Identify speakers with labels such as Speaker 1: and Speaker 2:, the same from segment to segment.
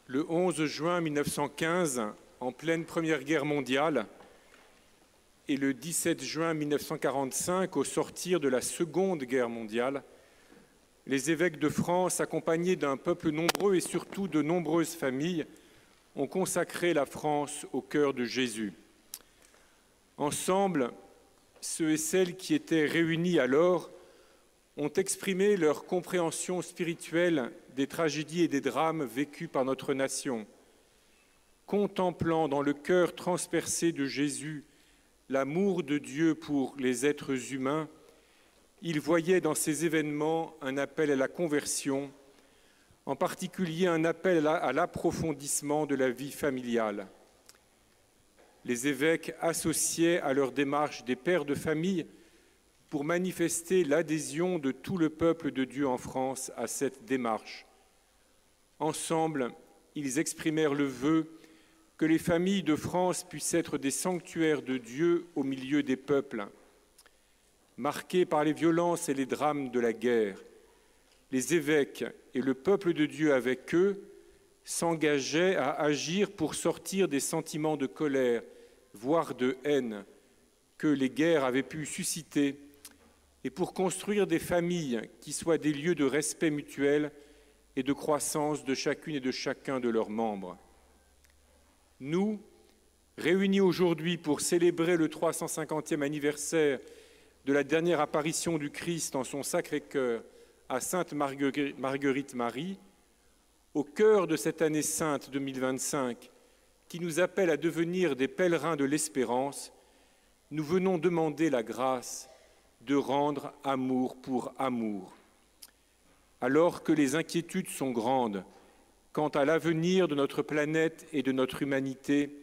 Speaker 1: Le 11 juin 1915, en pleine Première Guerre mondiale, et le 17 juin 1945, au sortir de la Seconde Guerre mondiale, les évêques de France, accompagnés d'un peuple nombreux et surtout de nombreuses familles, ont consacré la France au cœur de Jésus. Ensemble, ceux et celles qui étaient réunis alors ont exprimé leur compréhension spirituelle des tragédies et des drames vécus par notre nation. Contemplant dans le cœur transpercé de Jésus l'amour de Dieu pour les êtres humains, ils voyaient dans ces événements un appel à la conversion, en particulier un appel à l'approfondissement de la vie familiale. Les évêques associaient à leur démarche des pères de famille pour manifester l'adhésion de tout le peuple de Dieu en France à cette démarche. Ensemble, ils exprimèrent le vœu que les familles de France puissent être des sanctuaires de Dieu au milieu des peuples. Marqués par les violences et les drames de la guerre, les évêques et le peuple de Dieu avec eux s'engageaient à agir pour sortir des sentiments de colère, voire de haine, que les guerres avaient pu susciter, et pour construire des familles qui soient des lieux de respect mutuel et de croissance de chacune et de chacun de leurs membres. Nous, réunis aujourd'hui pour célébrer le 350e anniversaire de la dernière apparition du Christ en son Sacré-Cœur à Sainte Marguerite Marie, au cœur de cette année sainte 2025, qui nous appelle à devenir des pèlerins de l'espérance, nous venons demander la grâce de rendre amour pour amour. Alors que les inquiétudes sont grandes quant à l'avenir de notre planète et de notre humanité,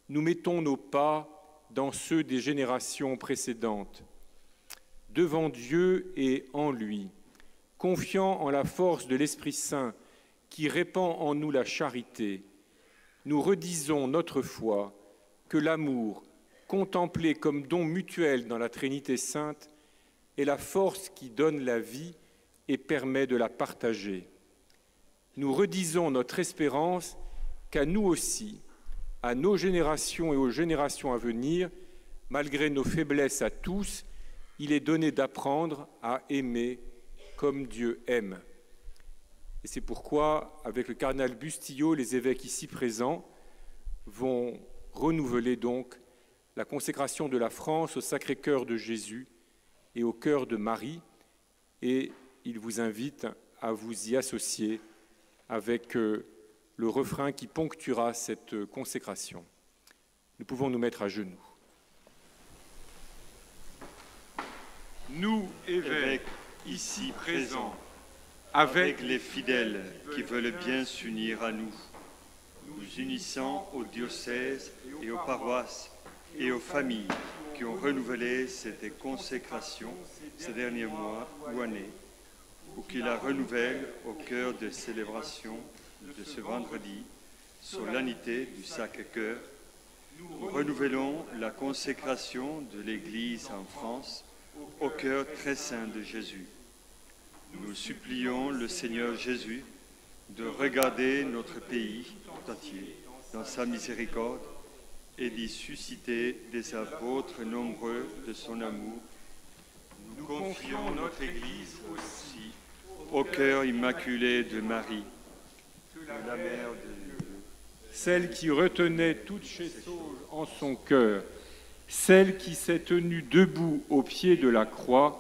Speaker 1: nous mettons nos pas dans ceux des générations précédentes. Devant Dieu et en lui, confiant en la force de l'Esprit Saint qui répand en nous la charité, nous redisons notre foi que l'amour, contemplé comme don mutuel dans la Trinité sainte, est la force qui donne la vie et permet de la partager. Nous redisons notre espérance qu'à nous aussi, à nos générations et aux générations à venir, malgré nos faiblesses à tous, il est donné d'apprendre à aimer comme Dieu aime. Et c'est pourquoi, avec le cardinal Bustillo, les évêques ici présents vont renouveler donc la consécration de la France au Sacré-Cœur de Jésus et au cœur de Marie, et il vous invite à vous y associer avec le refrain qui ponctuera cette consécration. Nous pouvons nous mettre à genoux. Nous, évêques, ici présents, avec
Speaker 2: les fidèles qui veulent bien s'unir à nous, nous unissant au diocèse et aux paroisses et aux familles qui ont renouvelé cette consécration ces derniers mois ou années, ou qui la renouvellent au cœur des célébrations de ce vendredi, solennité du Sacré-Cœur. Nous renouvelons la consécration de l'Église en France au cœur très saint de Jésus. Nous supplions le Seigneur Jésus de regarder notre pays tout entier dans sa miséricorde et d'y susciter des apôtres nombreux de son amour. Nous confions notre Église aussi au cœur immaculé de Marie, la Mère de Dieu,
Speaker 1: celle qui retenait toutes ces choses en son cœur, celle qui s'est tenue debout au pied de la croix,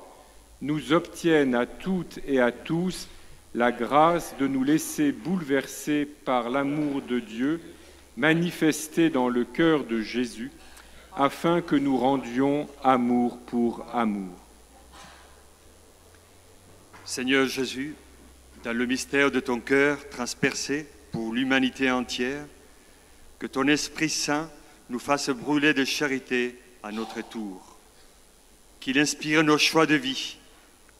Speaker 1: nous obtienne à toutes et à tous la grâce de nous laisser bouleverser par l'amour de Dieu manifesté dans le cœur de Jésus, afin que nous rendions amour pour amour.
Speaker 2: Seigneur Jésus, dans le mystère de ton cœur transpercé pour l'humanité entière, que ton Esprit Saint nous fasse brûler de charité à notre tour, qu'il inspire nos choix de vie,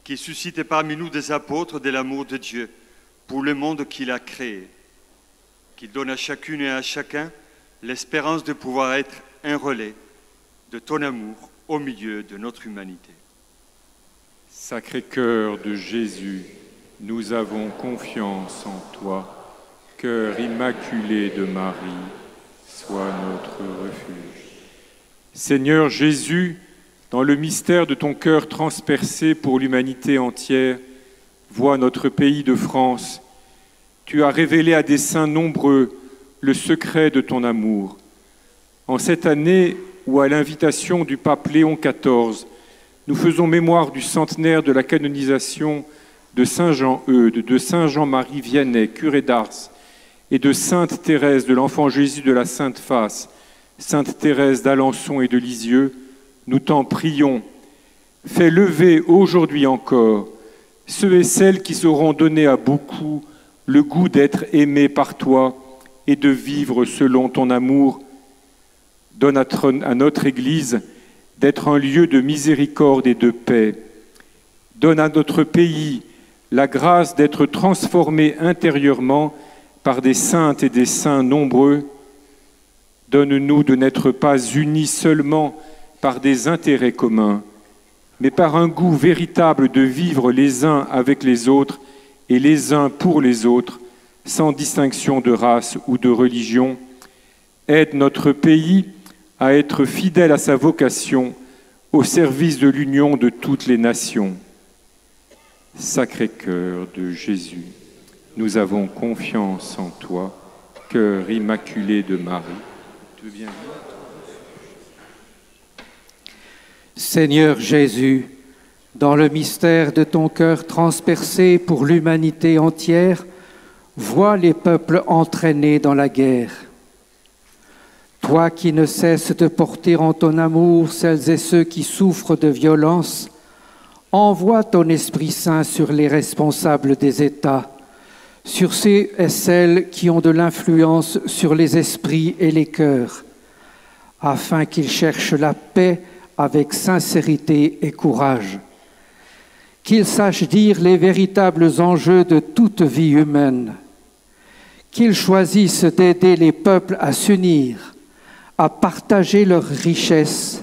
Speaker 2: qu'il suscite parmi nous des apôtres de l'amour de Dieu pour le monde qu'il a créé, qu'il donne à chacune et à chacun l'espérance de pouvoir être un relais de ton amour au milieu de notre humanité.
Speaker 1: Sacré-Cœur de Jésus, nous avons confiance en toi. Cœur immaculé de Marie, sois notre refuge. Seigneur Jésus, dans le mystère de ton cœur transpercé pour l'humanité entière, vois notre pays de France. Tu as révélé à des saints nombreux le secret de ton amour. En cette année où, à l'invitation du pape Léon XIV, nous faisons mémoire du centenaire de la canonisation de Saint Jean-Eudes, de Saint Jean-Marie Vianney, curé d'Ars, et de Sainte Thérèse de l'Enfant Jésus de la Sainte Face, Sainte Thérèse d'Alençon et de Lisieux, nous t'en prions. Fais lever aujourd'hui encore ceux et celles qui sauront donner à beaucoup le goût d'être aimés par toi et de vivre selon ton amour. Donne à notre Église d'être un lieu de miséricorde et de paix. Donne à notre pays la grâce d'être transformé intérieurement par des saintes et des saints nombreux. Donne-nous de n'être pas unis seulement par des intérêts communs, mais par un goût véritable de vivre les uns avec les autres et les uns pour les autres, sans distinction de race ou de religion. Aide notre pays à être fidèle à sa vocation, au service de l'union de toutes les nations. Sacré-Cœur de Jésus, nous avons confiance en toi, cœur immaculé de Marie. Tu veux bien dire ?
Speaker 3: Seigneur Jésus, dans le mystère de ton cœur transpercé pour l'humanité entière, vois les peuples entraînés dans la guerre. Toi qui ne cesses de porter en ton amour celles et ceux qui souffrent de violence, envoie ton Esprit Saint sur les responsables des États, sur ceux et celles qui ont de l'influence sur les esprits et les cœurs, afin qu'ils cherchent la paix avec sincérité et courage, qu'ils sachent dire les véritables enjeux de toute vie humaine, qu'ils choisissent d'aider les peuples à s'unir, à partager leurs richesses,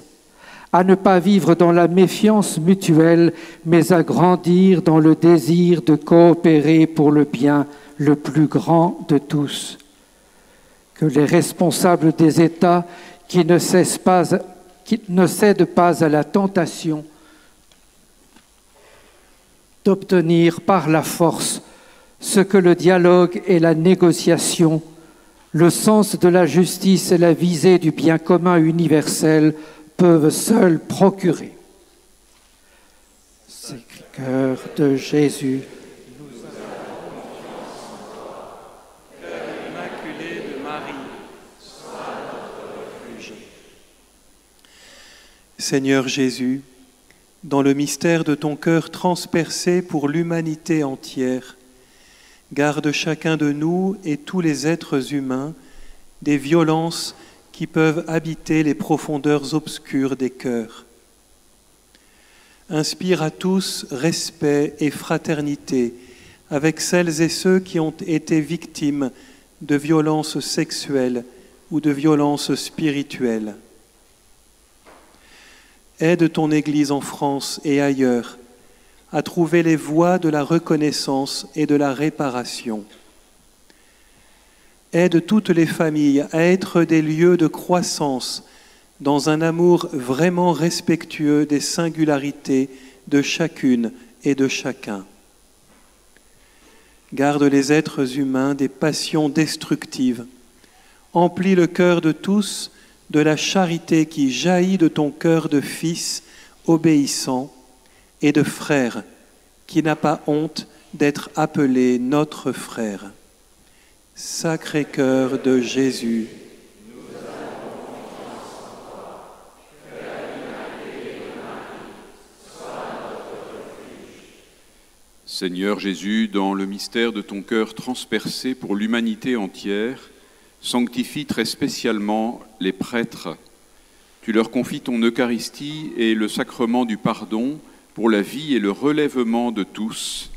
Speaker 3: à ne pas vivre dans la méfiance mutuelle, mais à grandir dans le désir de coopérer pour le bien le plus grand de tous. Que les responsables des États qui ne cèdent pas à la tentation d'obtenir par la force ce que le dialogue et la négociation, le sens de la justice et la visée du bien commun universel peuvent seuls procurer. Sacré-Cœur de Jésus,
Speaker 1: nous avons confiance en toi. Cœur immaculé de Marie, sois notre refuge.
Speaker 4: Seigneur Jésus, dans le mystère de ton cœur transpercé pour l'humanité entière, garde chacun de nous et tous les êtres humains des violences qui peuvent habiter les profondeurs obscures des cœurs. Inspire à tous respect et fraternité avec celles et ceux qui ont été victimes de violences sexuelles ou de violences spirituelles. Aide ton Église en France et ailleurs à trouver les voies de la reconnaissance et de la réparation. Aide toutes les familles à être des lieux de croissance dans un amour vraiment respectueux des singularités de chacune et de chacun. Garde les êtres humains des passions destructives. Emplis le cœur de tous de la charité qui jaillit de ton cœur de fils obéissant et de frère qui n'a pas honte d'être appelé notre frère. Sacré-Cœur de Jésus,
Speaker 1: nous avons confiance en toi. Cœur immaculé de Marie, sois notre refuge.
Speaker 5: Seigneur Jésus, dans le mystère de ton cœur transpercé pour l'humanité entière, sanctifie très spécialement les prêtres. Tu leur confies ton Eucharistie et le sacrement du pardon pour la vie et le relèvement de tous.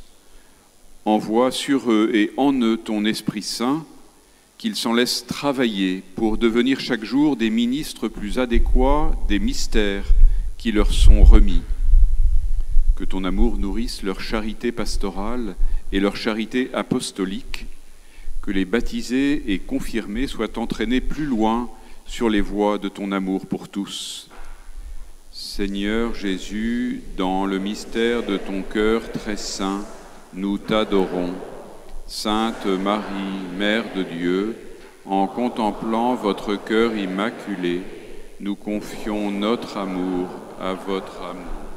Speaker 5: Envoie sur eux et en eux ton Esprit Saint, qu'ils s'en laissent travailler pour devenir chaque jour des ministres plus adéquats des mystères qui leur sont remis. Que ton amour nourrisse leur charité pastorale et leur charité apostolique, que les baptisés et confirmés soient entraînés plus loin sur les voies de ton amour pour tous. Seigneur Jésus, dans le mystère de ton cœur très saint, nous t'adorons. Sainte Marie, Mère de Dieu, en contemplant votre cœur immaculé, nous confions notre amour à votre amour.